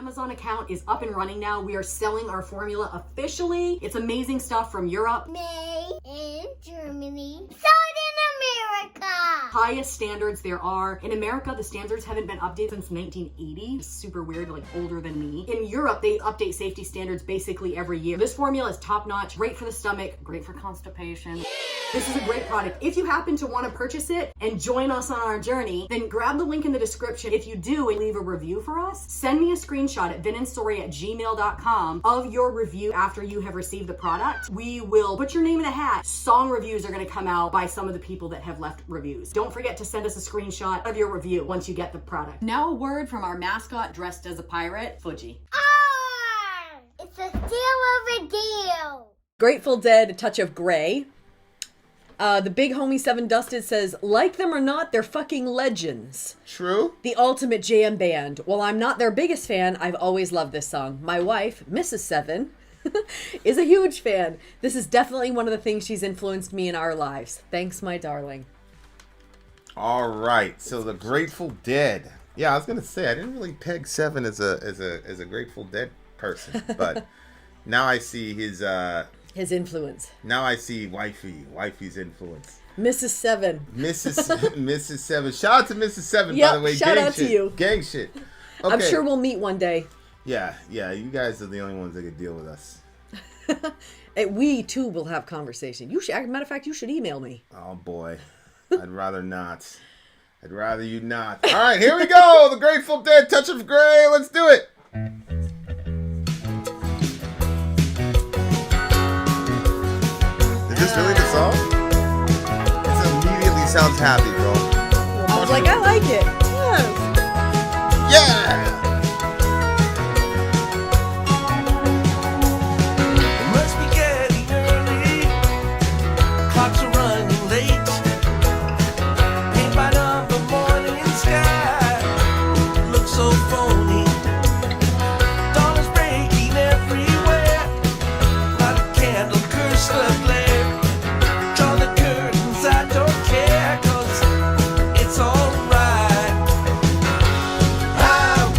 Amazon account is up and running now. We are selling our formula officially. It's amazing stuff from Europe. Made in Germany. Sold in America. Highest standards there are. In America, the standards haven't been updated since 1980. It's super weird, like older than me. In Europe, they update safety standards basically every year. This formula is top notch, great for the stomach, great for constipation. This is a great product. If you happen to want to purchase it and join us on our journey, then grab the link in the description. If you do and leave a review for us, send me a screenshot at vinandsori@gmail.com of your review after you have received the product. We will put your name in a hat. Song reviews are going to come out by some of the people that have left reviews. Don't forget to send us a screenshot of your review once you get the product. Now a word from our mascot dressed as a pirate, Fuji. It's a steal of a deal. Grateful Dead, A Touch of Grey. The big homie Seven Dusted says, like them or not, they're fucking legends. True. The ultimate jam band. While I'm not their biggest fan, I've always loved this song. My wife, Mrs. Seven, is a huge fan. This is definitely one of the things she's influenced me in our lives. Thanks, my darling. All right. So the Grateful Dead. Yeah, I was gonna say I didn't really peg Seven as a Grateful Dead person, but now I see his influence. Now I see wifey's influence. Mrs. Seven. Mrs. Seven. Shout out to Mrs. Seven, yep, by the way. Shout out to you. Gang shit. Okay. I'm sure we'll meet one day. Yeah. You guys are the only ones that can deal with us. And we too will have conversation. You should, matter of fact, you should email me. Oh boy, I'd rather not. I'd rather you not. All right, here we go. The Grateful Dead, Touch of Grey. Let's do it. Is this really the song? This immediately sounds happy, bro. I was like, I like it. Yes. Yeah. It must be getting early. Clocks are running late. Paint by the morning sky looks so phony. Dawn is breaking everywhere. Light a candle, curse the glare. Draw the curtains, I don't care, 'cause it's alright. I'm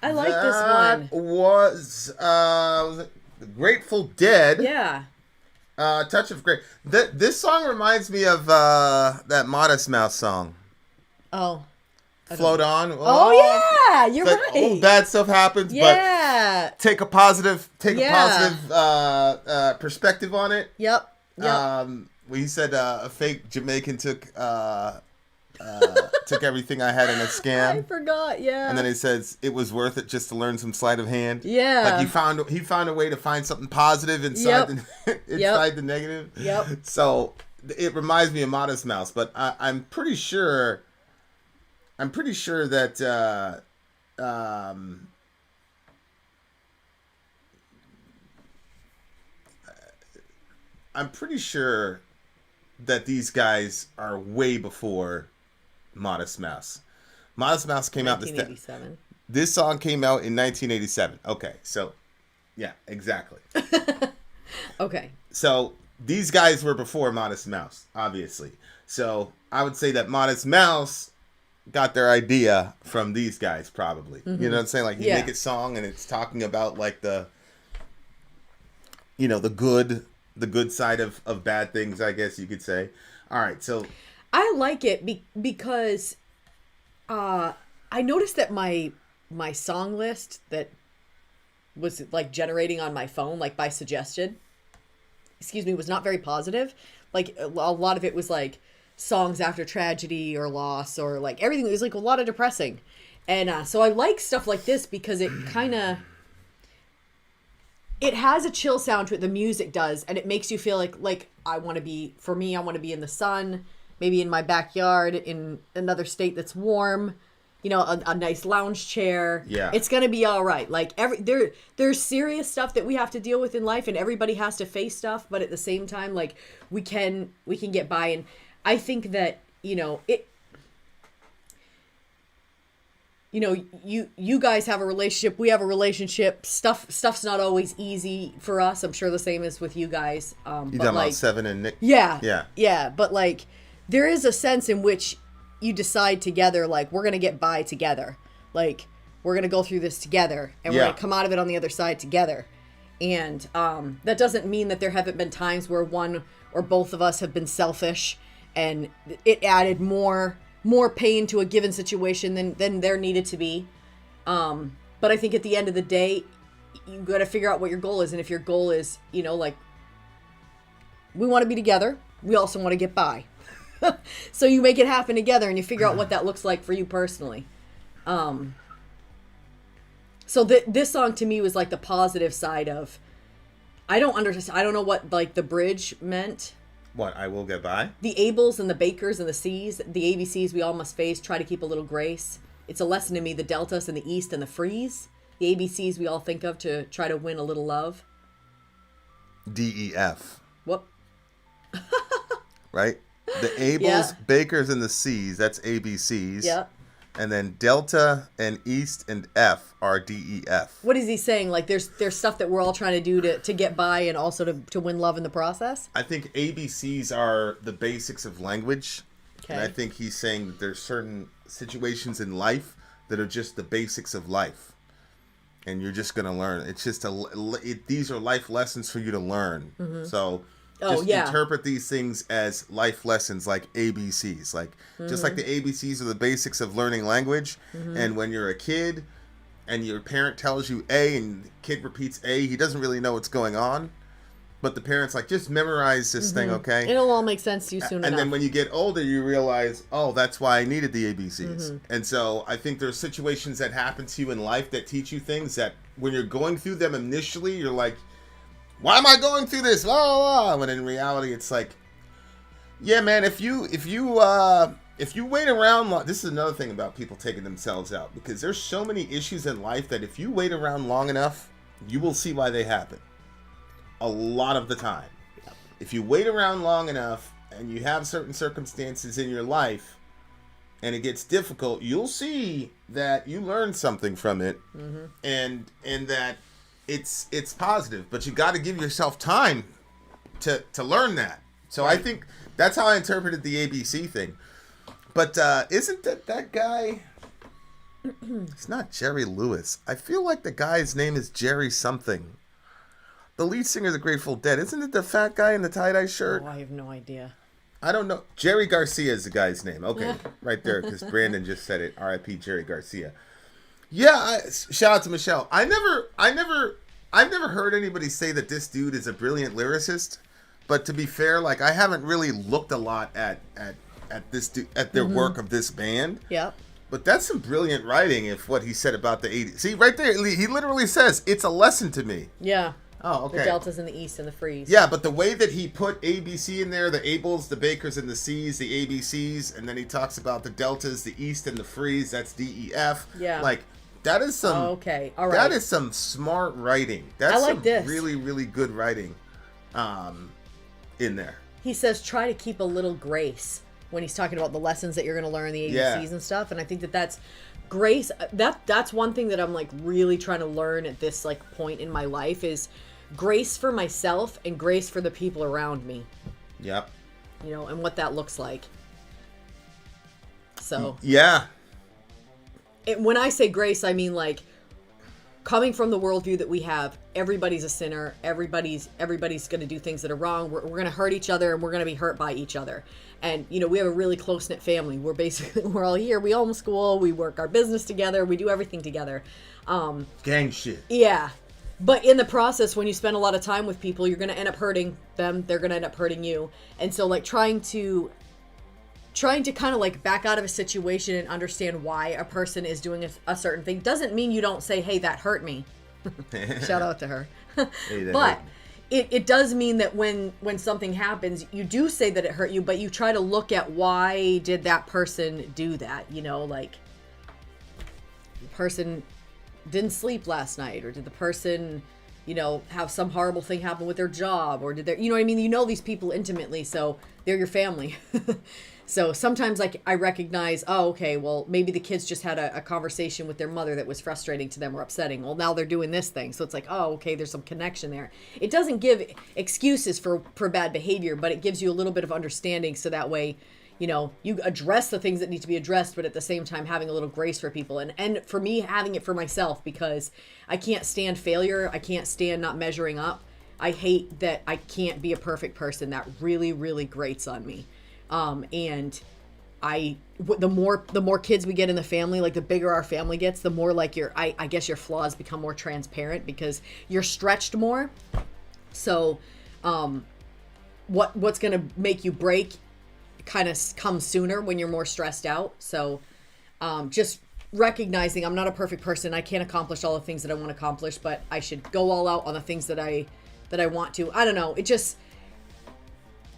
I like this one. Was it the Grateful Dead. Yeah. Touch of Great. This song reminds me of that Modest Mouse song. Oh. Float on. Oh yeah, you're like, right. Oh, bad stuff happens, Yeah. but take a positive perspective on it. Yep. Well, he said a fake Jamaican took everything I had in a scam. I forgot. Yeah. And then he says it was worth it just to learn some sleight of hand. Yeah. Like he found a way to find something positive inside the negative. Yep. So it reminds me of Modest Mouse, but I'm pretty sure that I'm pretty sure that these guys are way before Modest Mouse. Modest Mouse came out 1987. This song came out in 1987. Okay, so yeah, exactly. Okay. So these guys were before Modest Mouse, obviously. So I would say that Modest Mouse got their idea from these guys, probably. Mm-hmm. You know what I'm saying? Like, you make a song and it's talking about like the good side of bad things, I guess you could say. All right, so I like it because I noticed that my song list that was like generating on my phone, like by suggestion, was not very positive. Like a lot of it was like songs after tragedy or loss, or like everything. It was like a lot of depressing. And so I like stuff like this because it has a chill sound to it. The music does, and it makes you feel like I want to be in the sun, maybe in my backyard, in another state that's warm, a nice lounge chair. Yeah. It's going to be all right. Like there's serious stuff that we have to deal with in life, and everybody has to face stuff, but at the same time, like we can get by. And I think that, you guys have a relationship, we have a relationship, stuff's not always easy for us. I'm sure the same is with you guys. You talking about Seven and Nick? Yeah. But like, there is a sense in which you decide together, like, we're going to get by together. Like, we're going to go through this together, and we're going to come out of it on the other side together. And that doesn't mean that there haven't been times where one or both of us have been selfish, and it added more pain to a given situation than there needed to be. But I think at the end of the day, you got to figure out what your goal is. And if your goal is, like, we want to be together, we also want to get by. So you make it happen together, and you figure out what that looks like for you personally. So this song to me was like the positive side of, I don't know what like the bridge meant. What, I will get by? The Ables and the Bakers and the C's, the ABCs we all must face, try to keep a little grace. It's a lesson to me, the Deltas and the East and the Freeze. The ABCs we all think of to try to win a little love. DEF. What? Right? The Ables, Bakers, and the C's, that's ABCs. Yep. And then Delta and East and F are DEF. What is he saying? Like there's stuff that we're all trying to do to get by and also to win love in the process? I think ABCs are the basics of language. Okay. And I think he's saying that there's certain situations in life that are just the basics of life. And you're just going to learn. It's just these are life lessons for you to learn. Mm-hmm. So interpret these things as life lessons, like ABCs. Like just like the ABCs are the basics of learning language. Mm-hmm. And when you're a kid and your parent tells you A and the kid repeats A, he doesn't really know what's going on. But the parent's like, just memorize this thing, okay? It'll all make sense to you soon enough. And then when you get older, you realize, oh, that's why I needed the ABCs. Mm-hmm. And so I think there's situations that happen to you in life that teach you things that when you're going through them initially, you're like, why am I going through this? Blah, blah, blah. When in reality, it's like, yeah, man, if you wait around, this is another thing about people taking themselves out, because there's so many issues in life that if you wait around long enough, you will see why they happen. A lot of the time. If you wait around long enough and you have certain circumstances in your life and it gets difficult, you'll see that you learn something from it, and that it's positive, but you got to give yourself time to learn that. So right. I think that's how I interpreted the ABC thing. But isn't that guy? It's not Jerry Lewis. I feel like the guy's name is Jerry something. The lead singer of the Grateful Dead. Isn't it the fat guy in the tie-dye shirt? Oh, I have no idea. I don't know. Jerry Garcia is the guy's name. Okay, right there, because Brandon just said it. R.I.P. Jerry Garcia. Yeah, shout out to Michelle. I've never heard anybody say that this dude is a brilliant lyricist. But to be fair, like I haven't really looked a lot at their work of this band. Yep. But that's some brilliant writing. If what he said about the 80s, see right there, he literally says it's a lesson to me. Yeah. Oh, okay. The deltas and the east and the freeze. Yeah, but the way that he put ABC in there, the Ables, the Bakers, and the C's, the ABCs, and then he talks about the deltas, the east, and the freeze. That's DEF. Yeah. Like that is some. Okay. All right. That is some smart writing. That's I like some this. really, really good writing, in there. He says try to keep a little grace when he's talking about the lessons that you're going to learn, the ABCs and stuff. And I think that's grace. That's one thing that I'm like really trying to learn at this like point in my life is grace for myself and grace for the people around me. Yep. You know, and what that looks like. So yeah. When I say grace, I mean like coming from the worldview that we have, everybody's a sinner. Everybody's going to do things that are wrong. We're going to hurt each other and we're going to be hurt by each other. And, you know, we have a really close-knit family. We're all here. We homeschool. We work our business together. We do everything together. Gang shit. Yeah. But in the process, when you spend a lot of time with people, you're going to end up hurting them. They're going to end up hurting you. And so, like, trying to kind of, like, back out of a situation and understand why a person is doing a certain thing doesn't mean you don't say, hey, that hurt me. Shout out to her. Hey, but it does mean that when something happens, you do say that it hurt you, but you try to look at why did that person do that? You know, like, the person didn't sleep last night, or did the person, you know, have some horrible thing happen with their job, or did they, you know what I mean? You know these people intimately, so they're your family. So sometimes, like, I recognize, oh, okay, well, maybe the kids just had a conversation with their mother that was frustrating to them or upsetting. Well, now they're doing this thing. So it's like, oh, okay, there's some connection there. It doesn't give excuses for bad behavior, but it gives you a little bit of understanding so that way, you know, you address the things that need to be addressed, but at the same time having a little grace for people. And for me, having it for myself, because I can't stand failure. I can't stand not measuring up. I hate that I can't be a perfect person. That really, really grates on me. And the more kids we get in the family, like the bigger our family gets, the more like I guess your flaws become more transparent because you're stretched more. So, what's going to make you break kind of comes sooner when you're more stressed out. So, just recognizing I'm not a perfect person. I can't accomplish all the things that I want to accomplish, but I should go all out on the things that I want to. I don't know.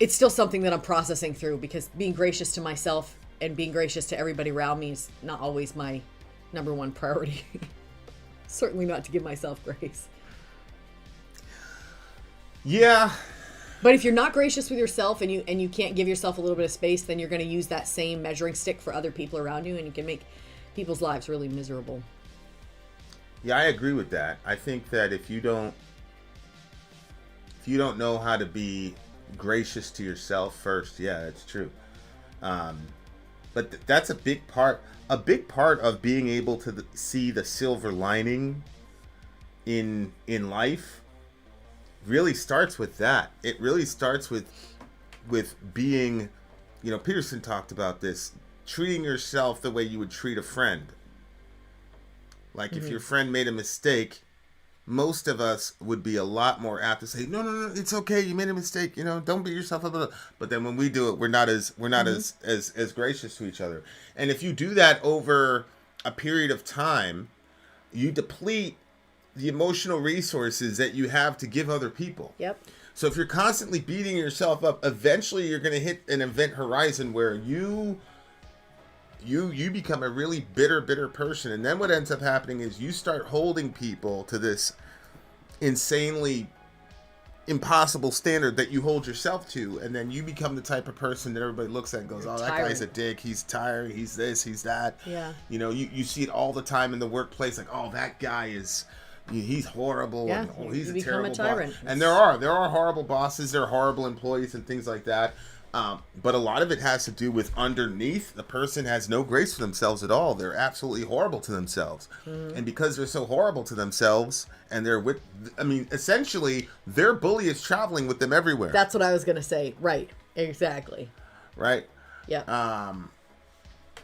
It's still something that I'm processing through because being gracious to myself and being gracious to everybody around me is not always my number one priority. Certainly not to give myself grace. Yeah. But if you're not gracious with yourself and you can't give yourself a little bit of space, then you're going to use that same measuring stick for other people around you, and you can make people's lives really miserable. Yeah, I agree with that. I think that if you don't know how to be gracious to yourself first, yeah, that's true. But that's a big part of being able to see the silver lining in life. Really starts with that. It really starts with being, you know, Peterson talked about this, treating yourself the way you would treat a friend. Like if your friend made a mistake, most of us would be a lot more apt to say, no, it's okay, you made a mistake, you know, don't beat yourself up. But then when we do it, we're not as gracious to each other. And if you do that over a period of time, you deplete the emotional resources that you have to give other people. Yep. So if you're constantly beating yourself up, eventually you're going to hit an event horizon where you become a really bitter person. And then what ends up happening is you start holding people to this insanely impossible standard that you hold yourself to. And then you become the type of person that everybody looks at and goes, oh, that guy's a dick. He's tired. He's this, he's that. Yeah. You know, you see it all the time in the workplace. Like, oh, that guy he's horrible. Yeah, And, oh, he's you a become terrible a tyrant. boss. And there are horrible bosses. There are horrible employees and things like that. But a lot of it has to do with underneath, the person has no grace for themselves at all. They're absolutely horrible to themselves. And because they're so horrible to themselves, and they're with, I mean, essentially, their bully is traveling with them everywhere. That's what I was going to say. Right. Exactly. Right? Yeah.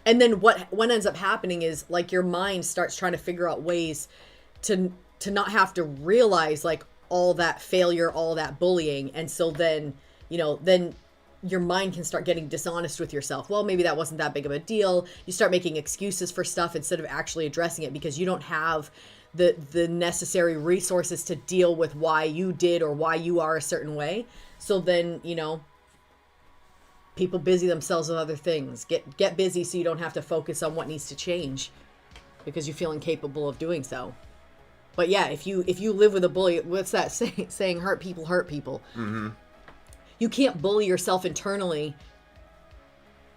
And then what ends up happening is, like, your mind starts trying to figure out ways to not have to realize, like, all that failure, all that bullying. And so then, then your mind can start getting dishonest with yourself. Well, maybe that wasn't that big of a deal. You start making excuses for stuff instead of actually addressing it because you don't have the necessary resources to deal with why you did or why you are a certain way. So then, people busy themselves with other things. Get busy so you don't have to focus on what needs to change because you feel incapable of doing so. But yeah, if you live with a bully, what's that saying? Hurt people hurt people. Mm-hmm. You can't bully yourself internally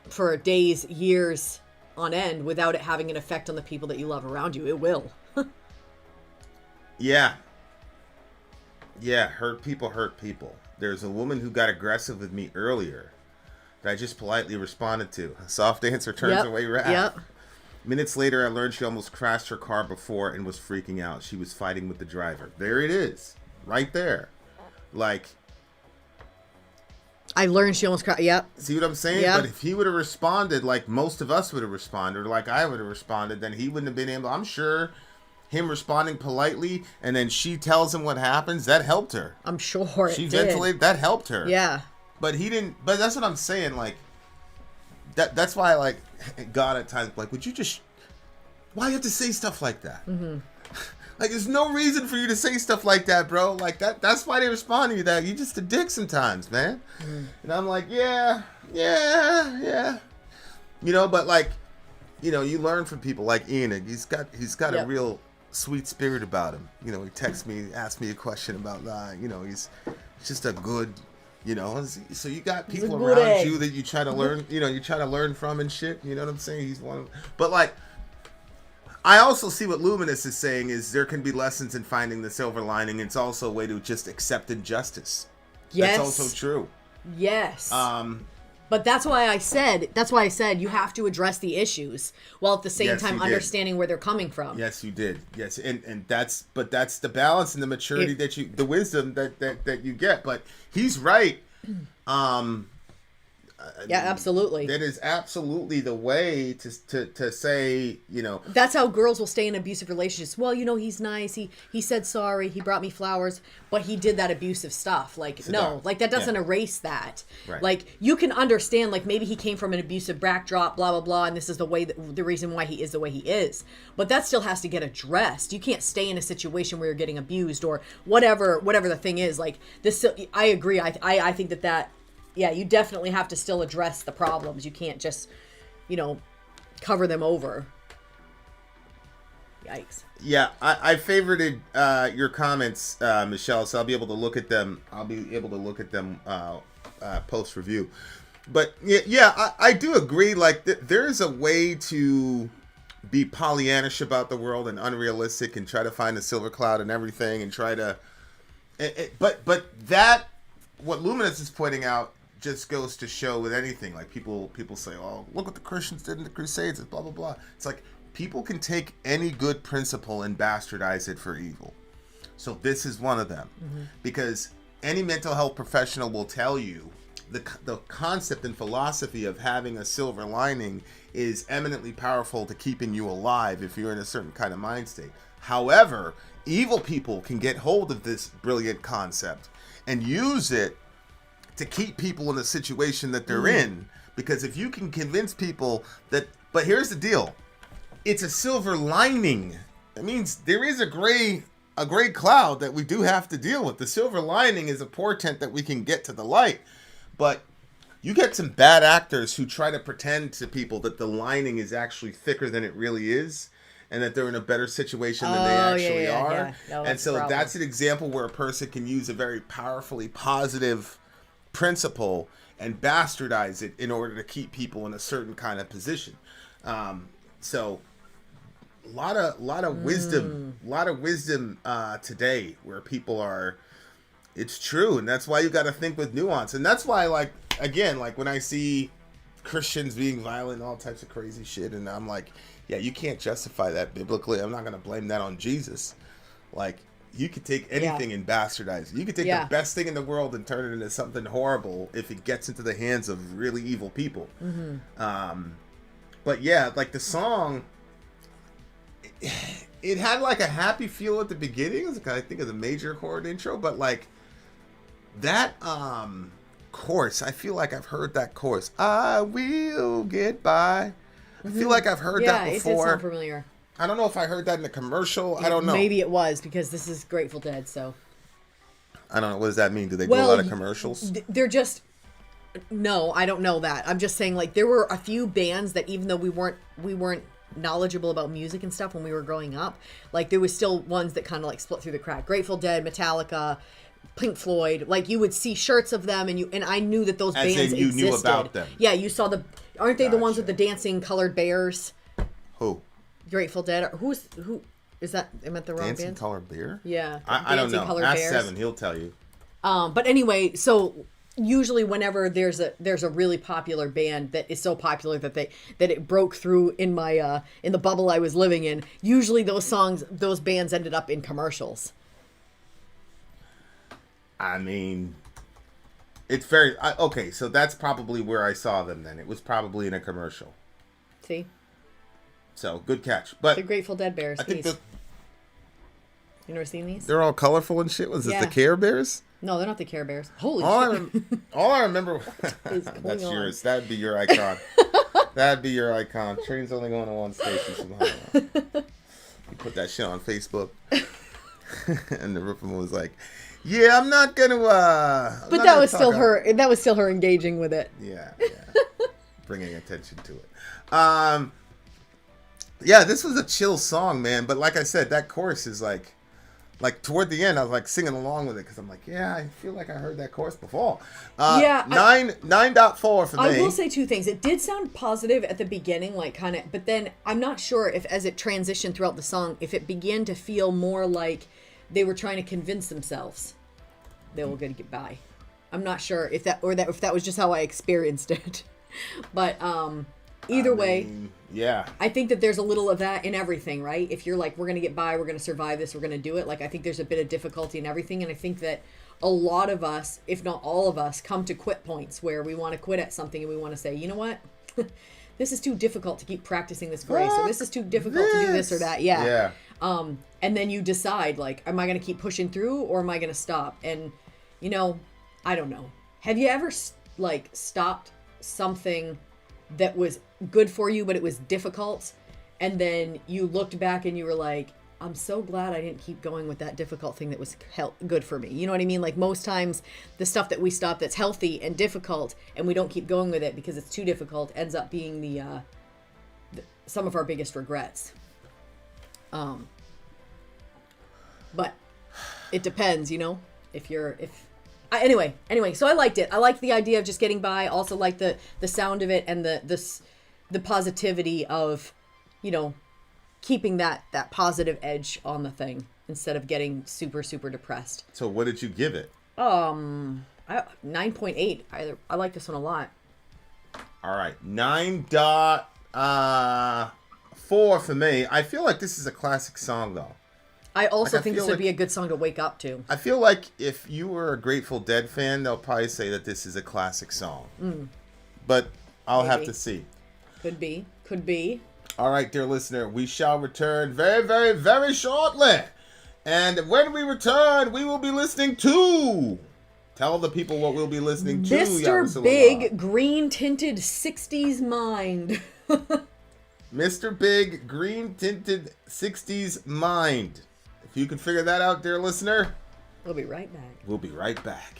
for days, years on end without it having an effect on the people that you love around you. It will. Yeah. Yeah, hurt people. There's a woman who got aggressive with me earlier that I just politely responded to. A soft answer turns away wrath. Yep. Minutes later, I learned she almost crashed her car before and was freaking out. She was fighting with the driver. There it is. Right there. Like, I learned she almost cried. Yep. see what I'm saying? Yep. But if he would have responded like most of us would have responded, or like I would have responded, then he wouldn't have been able. I'm sure him responding politely and then she tells him what happens, that helped her. I'm sure She it did. ventilated, that helped her. Yeah. But he didn't. But that's what I'm saying. Like, that's why, like, God at times, like, would you just? Why you have to say stuff like that? Mm-hmm. Like, there's no reason for you to say stuff like that, bro. Like that's why they respond to you that. You just a dick sometimes, man. Mm-hmm. And I'm like, yeah. But like, you learn from people like Ian. He's got a real sweet spirit about him. He texts me, asks me a question about he's just a good. So you got people around you that you try to learn, you try to learn from and shit. You know what I'm saying? He's one of them. But like, I also see what Luminous is saying is there can be lessons in finding the silver lining. It's also a way to just accept injustice. Yes. That's also true. Yes. But that's why I said you have to address the issues while at the same time understanding where they're coming from. Yes, you did. Yes. And that's the balance and the maturity the wisdom that you get. But he's right. Yeah, absolutely. That is absolutely the way to say, That's how girls will stay in abusive relationships. Well, he's nice. He said sorry. He brought me flowers, but he did that abusive stuff. Like, no, like that doesn't erase that. Right. Like, you can understand, like, maybe he came from an abusive backdrop, blah, blah, blah, and this is the reason why he is the way he is. But that still has to get addressed. You can't stay in a situation where you're getting abused or whatever the thing is. Like, this, I agree. I think that yeah, you definitely have to still address the problems. You can't just, cover them over. Yikes. Yeah, I favorited your comments, Michelle, so I'll be able to look at them. Post review. But yeah, I do agree. Like, there's a way to be Pollyannish about the world and unrealistic and try to find a silver cloud and everything and try to. But that, what Luminous is pointing out, just goes to show with anything. Like, people say, oh, look what the Christians did in the Crusades and blah blah blah. It's like, people can take any good principle and bastardize it for evil. So this is one of them. Mm-hmm. Because any mental health professional will tell you the concept and philosophy of having a silver lining is eminently powerful to keeping you alive if you're in a certain kind of mind state. However, evil people can get hold of this brilliant concept and use it to keep people in the situation that they're in. Because if you can convince people that, but here's the deal, it's a silver lining. That means there is a gray cloud that we do have to deal with. The silver lining is a portent that we can get to the light. But you get some bad actors who try to pretend to people that the lining is actually thicker than it really is, and that they're in a better situation than they actually are. Yeah. No, and so that's an example where a person can use a very powerfully positive principle and bastardize it in order to keep people in a certain kind of position. So a lot of wisdom today where people are, it's true. And that's why you got to think with nuance. And that's why, like, again, like when I see Christians being violent and all types of crazy shit, and I'm like, yeah, you can't justify that biblically. I'm not gonna blame that on Jesus. Like, you could take anything and bastardize it. You could take the best thing in the world and turn it into something horrible if it gets into the hands of really evil people. But yeah, like the song, it had like a happy feel at the beginning. It was, I think, of the major chord intro, but like that chorus, I feel like I've heard that chorus. I will get by. I feel like I've heard that before. Yeah, it did sound familiar. I don't know if I heard that in a commercial. I don't know. Maybe it was, because this is Grateful Dead, so. I don't know. What does that mean? Do they do a lot of commercials? They're just... No, I don't know that. I'm just saying, like, there were a few bands that, even though we weren't knowledgeable about music and stuff when we were growing up, like, there was still ones that kind of, like, split through the crack. Grateful Dead, Metallica, Pink Floyd. Like, you would see shirts of them, and I knew that those bands existed. As in you knew about them. Yeah, you saw the... Aren't they the ones with the dancing colored bears? Who? Grateful Dead. Who is that? Am I at the wrong Dancing band? Colored Bear? Yeah. I don't know. Ask Seven, he'll tell you. But anyway, so usually whenever there's a really popular band that is so popular that it broke through in my in the bubble I was living in, usually those bands ended up in commercials. I mean, it's very okay. So that's probably where I saw them. Then it was probably in a commercial. See. So, good catch. But the Grateful Dead Bears. I think you never seen these? They're all colorful and shit. Was it the Care Bears? No, they're not the Care Bears. Holy shit. All I remember... That's yours. That'd be your icon. That'd be your icon. Train's only going to one station somehow. You put that shit on Facebook. And the Ripper was like, yeah, I'm not going to... But that was still her. That was still her engaging with it. Yeah. Bringing attention to it. Yeah, this was a chill song, man. But like I said, that chorus is like toward the end, I was like singing along with it because I'm like, yeah, I feel like I heard that chorus before. 9.4 for me. I will say two things. It did sound positive at the beginning, like kind of, but then I'm not sure if as it transitioned throughout the song, if it began to feel more like they were trying to convince themselves they were going to get by. I'm not sure if that was just how I experienced it, but either way, yeah, I think that there's a little of that in everything, right? If you're like, we're going to get by, we're going to survive this, we're going to do it. Like, I think there's a bit of difficulty in everything. And I think that a lot of us, if not all of us, come to quit points where we want to quit at something and we want to say, you know what? This is too difficult to keep practicing this grace, or this is too difficult to do this or that. Yeah. And then you decide, like, am I going to keep pushing through or am I going to stop? And, you know, I don't know. Have you ever, like, stopped something that was good for you, but it was difficult, and then you looked back and you were like, I'm so glad I didn't keep going with that difficult thing that was good for me. You know what I mean? Like, most times the stuff that we stop that's healthy and difficult and we don't keep going with it because it's too difficult ends up being the some of our biggest regrets. But it depends, you know, Anyway, so I liked it. I liked the idea of just getting by. Also liked the sound of it and the positivity of, you know, keeping that positive edge on the thing instead of getting super, super depressed. So what did you give it? 9.8. I like this one a lot. All right, 9.4 for me. I feel like this is a classic song, though. I also think this would be a good song to wake up to. I feel like if you were a Grateful Dead fan, they'll probably say that this is a classic song. But I'll have to see. Could be. All right, dear listener, we shall return very, very, very shortly. And when we return, we will be listening to... Tell the people what we'll be listening to. Mr. Big Green Tinted 60s Mind. Mr. Big Green Tinted 60s Mind. If you can figure that out, dear listener, we'll be right back. We'll be right back.